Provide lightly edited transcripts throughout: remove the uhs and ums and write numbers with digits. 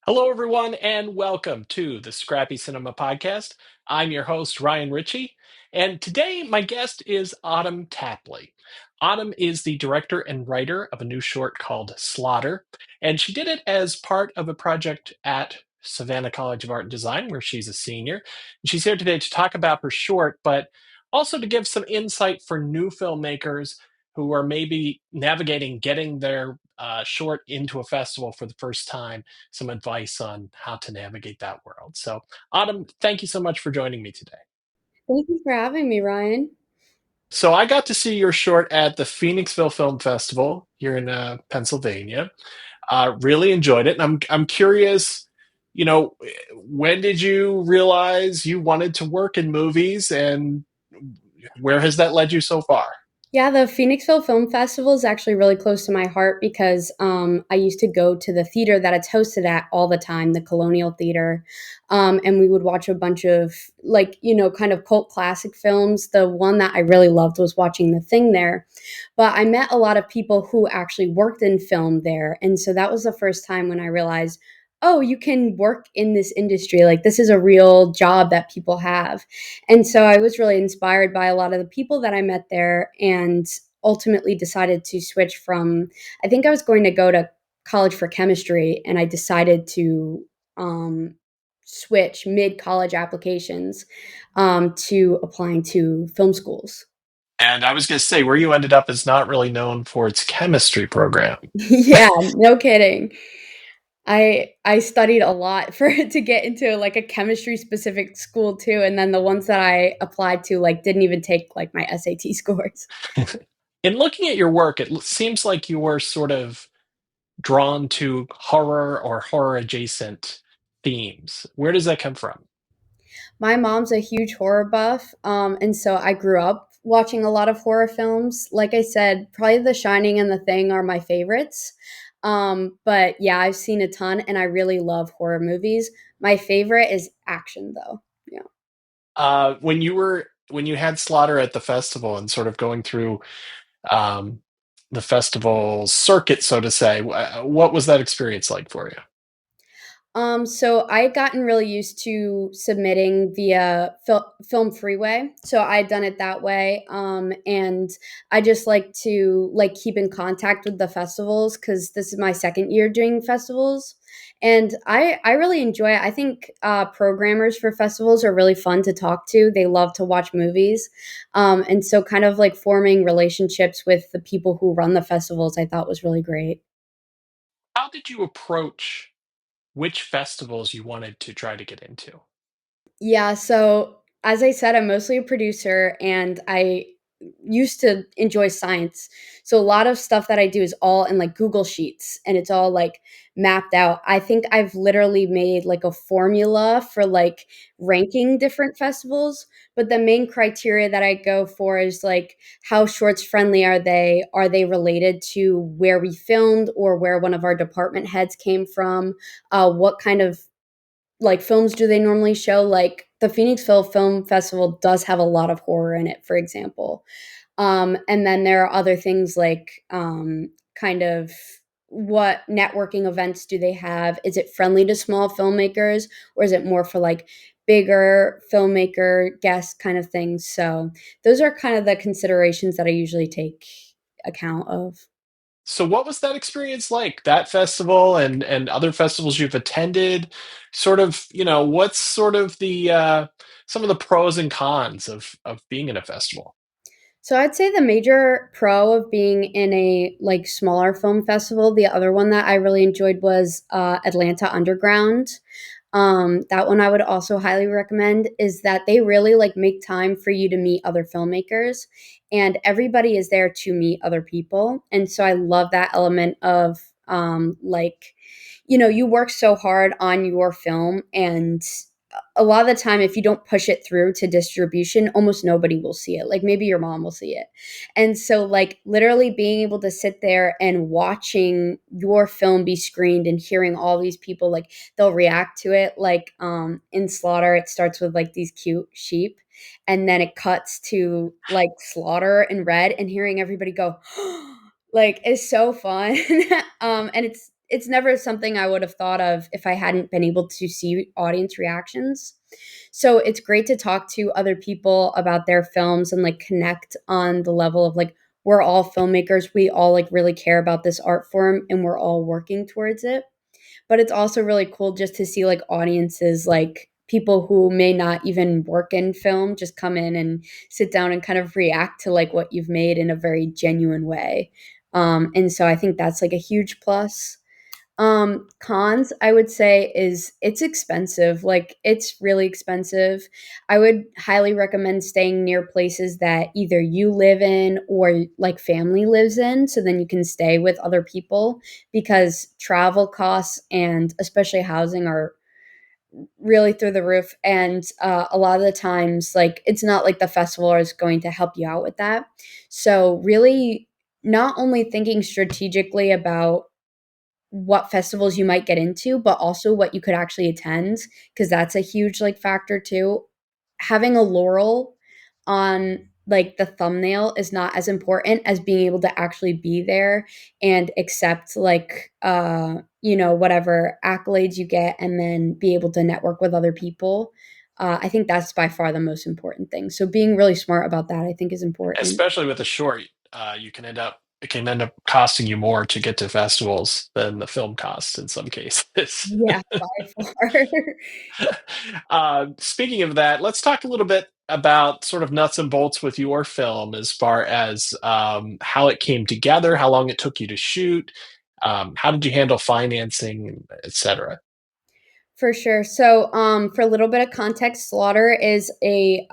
Hello, everyone, and welcome to the Scrappy Cinema Podcast. I'm your host, Ryan Ritchie, and today my guest is Autumn Tapley. Autumn is the director and writer of a new short called Slaughter, and she did it as part of a project at Savannah College of Art and Design, where she's a senior. And she's here today to talk about her short, but also to give some insight for new filmmakers who are maybe navigating getting their short into a festival for the first time, some advice on how to navigate that world. So, Autumn, thank you so much for joining me today. Thank you for having me, Ryan. So, I got to see your short at the Phoenixville Film Festival here in Pennsylvania. Really enjoyed it, and I'm curious. When did you realize you wanted to work in movies, and where has that led you so far? Yeah, the Phoenixville Film Festival is actually really close to my heart because I used to go to the theater that it's hosted at all the time, the Colonial Theater. And we would watch a bunch of, kind of cult classic films. The one that I really loved was watching The Thing there. But I met a lot of people who actually worked in film there. And so that was the first time when I realized, oh, you can work in this industry. Like, this is a real job that people have. And so I was really inspired by a lot of the people that I met there and ultimately decided to switch from, I think I was going to go to college for chemistry, and I decided to um, switch mid college applications to applying to film schools. And I was going to say, where you ended up is not really known for its chemistry program. Yeah, no kidding. I studied a lot for to get into like a chemistry specific school too, and then the ones that I applied to like didn't even take like my SAT scores. In looking at your work, it seems like you were sort of drawn to horror or horror adjacent themes. Where does that come from? My mom's a huge horror buff, and so I grew up watching a lot of horror films. Like I said, probably The Shining and The Thing are my favorites. But yeah, I've seen a ton, and I really love horror movies. My favorite is action, though. Yeah. When you had Slaughter at the festival and sort of going through um, the festival circuit, so to say, what was that experience like for you? So I had gotten really used to submitting via Film Freeway. So I had done it that way. And I just like to like keep in contact with the festivals because this is my second year doing festivals. And I really enjoy it. I think programmers for festivals are really fun to talk to. They love to watch movies. And so kind of like forming relationships with the people who run the festivals, I thought was really great. How did you approach which festivals you wanted to try to get into? Yeah, so as I said, I'm mostly a producer and I used to enjoy science. So a lot of stuff that I do is all in like Google Sheets and it's all like mapped out. I think I've literally made like a formula for like ranking different festivals, but the main criteria that I go for is like how shorts friendly are they? Are they related to where we filmed or where one of our department heads came from? What kind of like films do they normally show? Like the Phoenixville Film Festival does have a lot of horror in it, for example. And then there are other things like kind of what networking events do they have? Is it friendly to small filmmakers or is it more for like bigger filmmaker guest kind of things? So those are kind of the considerations that I usually take account of. So what was that experience like? That festival and other festivals you've attended? Sort of, what's sort of the some of the pros and cons of being in a festival? So I'd say the major pro of being in a like smaller film festival, the other one that I really enjoyed was Atlanta Underground. That one I would also highly recommend is that they really like make time for you to meet other filmmakers and everybody is there to meet other people. And so I love that element of you work so hard on your film and a lot of the time if you don't push it through to distribution almost nobody will see it, like maybe your mom will see it. And so like literally being able to sit there and watching your film be screened and hearing all these people like they'll react to it, like in Slaughter it starts with like these cute sheep and then it cuts to like Slaughter in red and hearing everybody go like is so fun. And it's never something I would have thought of if I hadn't been able to see audience reactions. So it's great to talk to other people about their films and like connect on the level of like we're all filmmakers, we all like really care about this art form and we're all working towards it. But it's also really cool just to see like audiences, like people who may not even work in film just come in and sit down and kind of react to like what you've made in a very genuine way. And so I think that's like a huge plus. Cons, I would say, is it's expensive. Like, it's really expensive. I would highly recommend staying near places that either you live in or like family lives in, so then you can stay with other people because travel costs and especially housing are really through the roof. And a lot of the times, like, it's not like the festival is going to help you out with that. So, really, not only thinking strategically about what festivals you might get into, but also what you could actually attend, because that's a huge like factor too. Having a laurel on like the thumbnail is not as important as being able to actually be there and accept like whatever accolades you get and then be able to network with other people. I think that's by far the most important thing. So being really smart about that I think is important. Especially with a short, you can end up it can end up costing you more to get to festivals than the film costs in some cases. Yeah, by far. Speaking of that, let's talk a little bit about sort of nuts and bolts with your film as far as how it came together, how long it took you to shoot, how did you handle financing, etc. For sure. So, for a little bit of context, Slaughter is a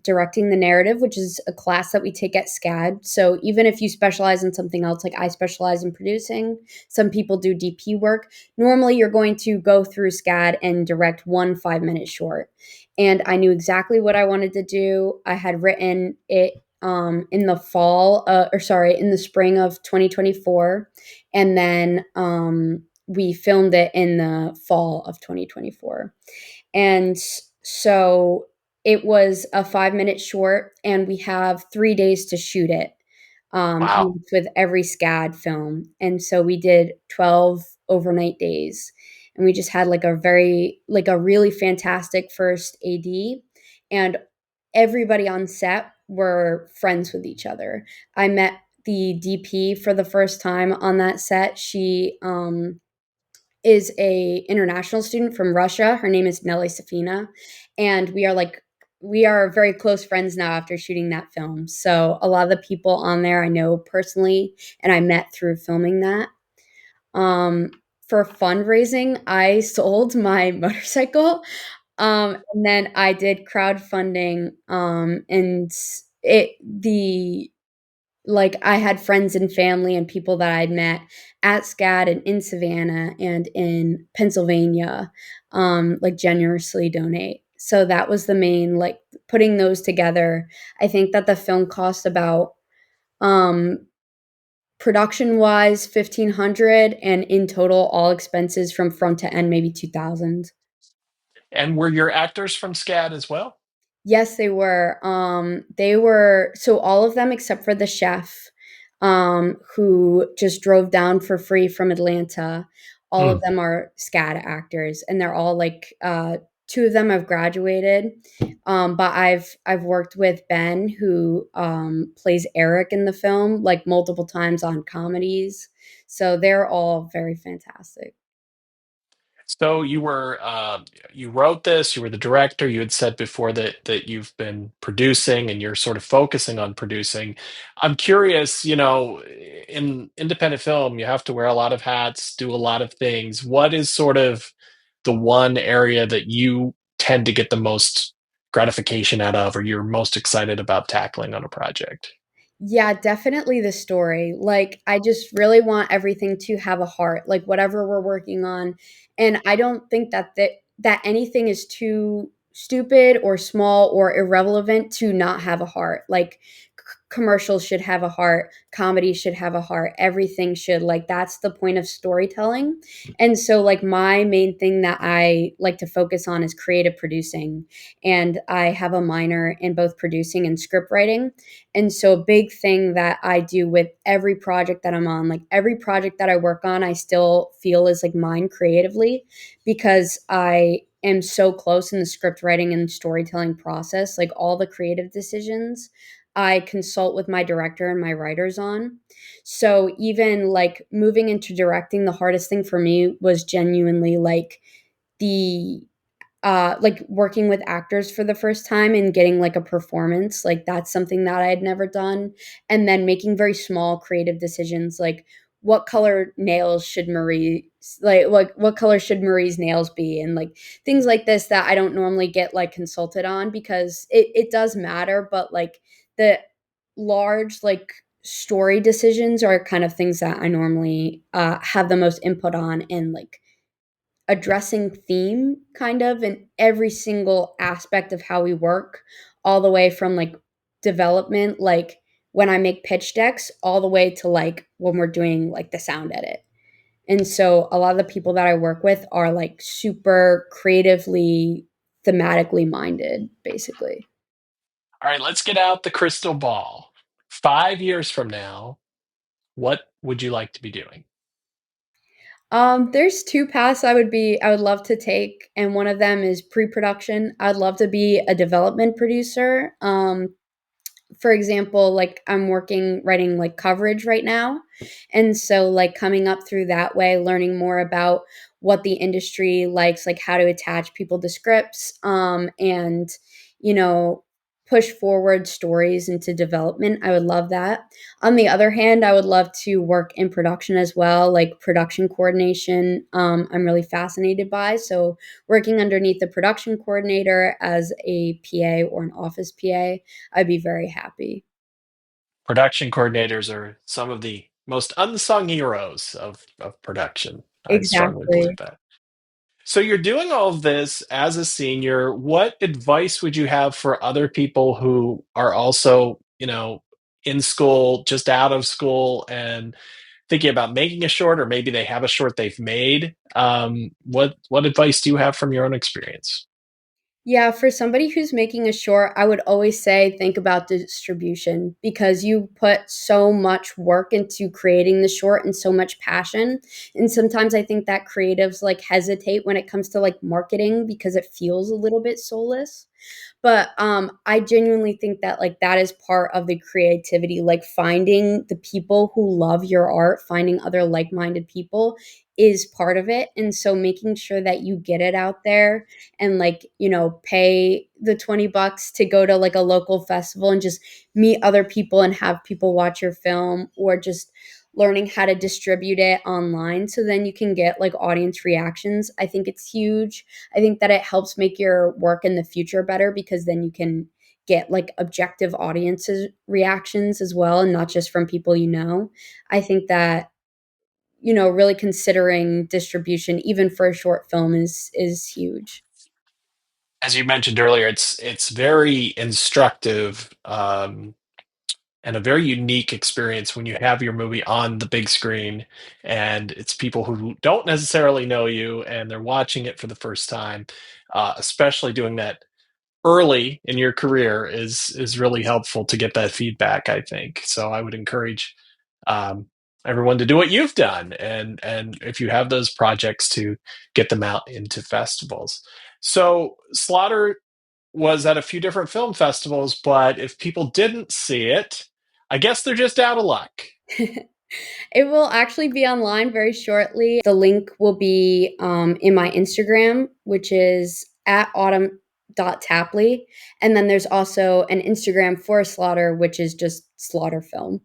directing the narrative, which is a class that we take at SCAD. So, even if you specialize in something else, like I specialize in producing, some people do DP work. Normally, you're going to go through SCAD and direct 1 5-minute short. And I knew exactly what I wanted to do. I had written it in the in the spring of 2024, and then we filmed it in the fall of 2024. And so it was a 5-minute short, and we have 3 days to shoot it, Wow. with every SCAD film. And so we did 12 overnight days. And we just had like a really fantastic first AD. And everybody on set were friends with each other. I met the DP for the first time on that set. She is a international student from Russia. Her name is Nelly Safina, and we are very close friends now after shooting that film. So a lot of the people on there I know personally, and I met through filming that. Um, for fundraising, I sold my motorcycle, and then I did crowdfunding, and it the like, I had friends and family and people that I'd met at SCAD and in Savannah and in Pennsylvania, like, generously donate. So that was the main, like, putting those together. I think that the film cost about, um, production-wise, 1,500, and in total, all expenses from front to end, maybe 2,000. And were your actors from SCAD as well? Yes, they were. They were so all of them except for the chef, who just drove down for free from Atlanta. All of Hmm. them are SCAD actors, and they're all like two of them have graduated. But I've worked with Ben, who plays Eric in the film, like multiple times on comedies. So they're all very fantastic. So you wrote this, you were the director, you had said before that you've been producing and you're sort of focusing on producing. I'm curious, in independent film, you have to wear a lot of hats, do a lot of things. What is sort of the one area that you tend to get the most gratification out of, or you're most excited about tackling on a project? Yeah, definitely the story. Like, I just really want everything to have a heart, like whatever we're working on. And I don't think that anything is too stupid or small or irrelevant to not have a heart. Like commercials should have a heart, comedy should have a heart, everything should, like, that's the point of storytelling. And so like my main thing that I like to focus on is creative producing, and I have a minor in both producing and script writing. And so a big thing that I do with every project that I'm on, like every project that I work on, I still feel is like mine creatively, because I am so close in the script writing and storytelling process. Like all the creative decisions, I consult with my director and my writers on. So even like moving into directing, the hardest thing for me was genuinely the like working with actors for the first time and getting like a performance, like that's something that I had never done. And then making very small creative decisions, like what color nails should Marie, like what color should Marie's nails be, and like things like this that I don't normally get like consulted on, because it does matter, but like the large like story decisions are kind of things that I normally have the most input on, and like addressing theme kind of in every single aspect of how we work, all the way from like development, like when I make pitch decks, all the way to like when we're doing like the sound edit. And so a lot of the people that I work with are like super creatively, thematically minded, basically. All right, let's get out the crystal ball. 5 years from now, what would you like to be doing? There's two paths I would love to take, and one of them is pre-production. I'd love to be a development producer. For example, like I'm working writing like coverage right now. And so like coming up through that way, learning more about what the industry likes, like how to attach people to scripts, and you know, push forward stories into development. I would love that. On the other hand, I would love to work in production as well, like production coordination. I'm really fascinated by. So working underneath the production coordinator as a PA or an office PA, I'd be very happy. Production coordinators are some of the most unsung heroes of production. I strongly believe Exactly. that. So you're doing all of this as a senior. What advice would you have for other people who are also, in school, just out of school, and thinking about making a short, or maybe they have a short they've made? What advice do you have from your own experience? Yeah, for somebody who's making a short, I would always say think about distribution, because you put so much work into creating the short and so much passion. And sometimes I think that creatives like hesitate when it comes to like marketing, because it feels a little bit soulless. But I genuinely think that like that is part of the creativity, like finding the people who love your art, finding other like-minded people is part of it. And so making sure that you get it out there, and like, pay the $20 to go to like a local festival and just meet other people and have people watch your film, or just learning how to distribute it online so then you can get like audience reactions. I think it's huge. I think that it helps make your work in the future better, because then you can get like objective audiences reactions as well, and not just from people you know. I think that, really considering distribution even for a short film is huge. As you mentioned earlier, it's very instructive, and a very unique experience when you have your movie on the big screen, and it's people who don't necessarily know you and they're watching it for the first time. Especially doing that early in your career is really helpful to get that feedback, I think. So I would encourage um, everyone to do what you've done, and if you have those projects, to get them out into festivals. So Slaughter was at a few different film festivals, but if people didn't see it, I guess they're just out of luck. It will actually be online very shortly. The link will be in my Instagram, which is at autumn.tapley. And then there's also an Instagram for Slaughter, which is just Slaughter Film.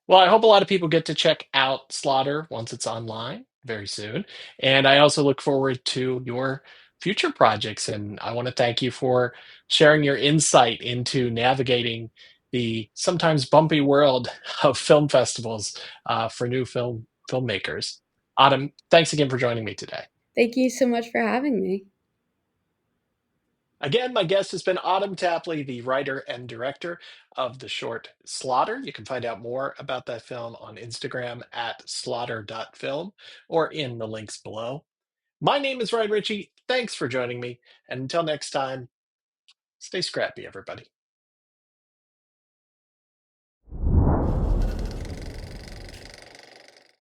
Well, I hope a lot of people get to check out Slaughter once it's online very soon. And I also look forward to your future projects. And I want to thank you for sharing your insight into navigating the sometimes bumpy world of film festivals for new filmmakers. Autumn, thanks again for joining me today. Thank you so much for having me. Again, my guest has been Autumn Tapley, the writer and director of the short Slaughter. You can find out more about that film on Instagram at slaughter.film or in the links below. My name is Ryan Ritchie. Thanks for joining me. And until next time, stay scrappy, everybody.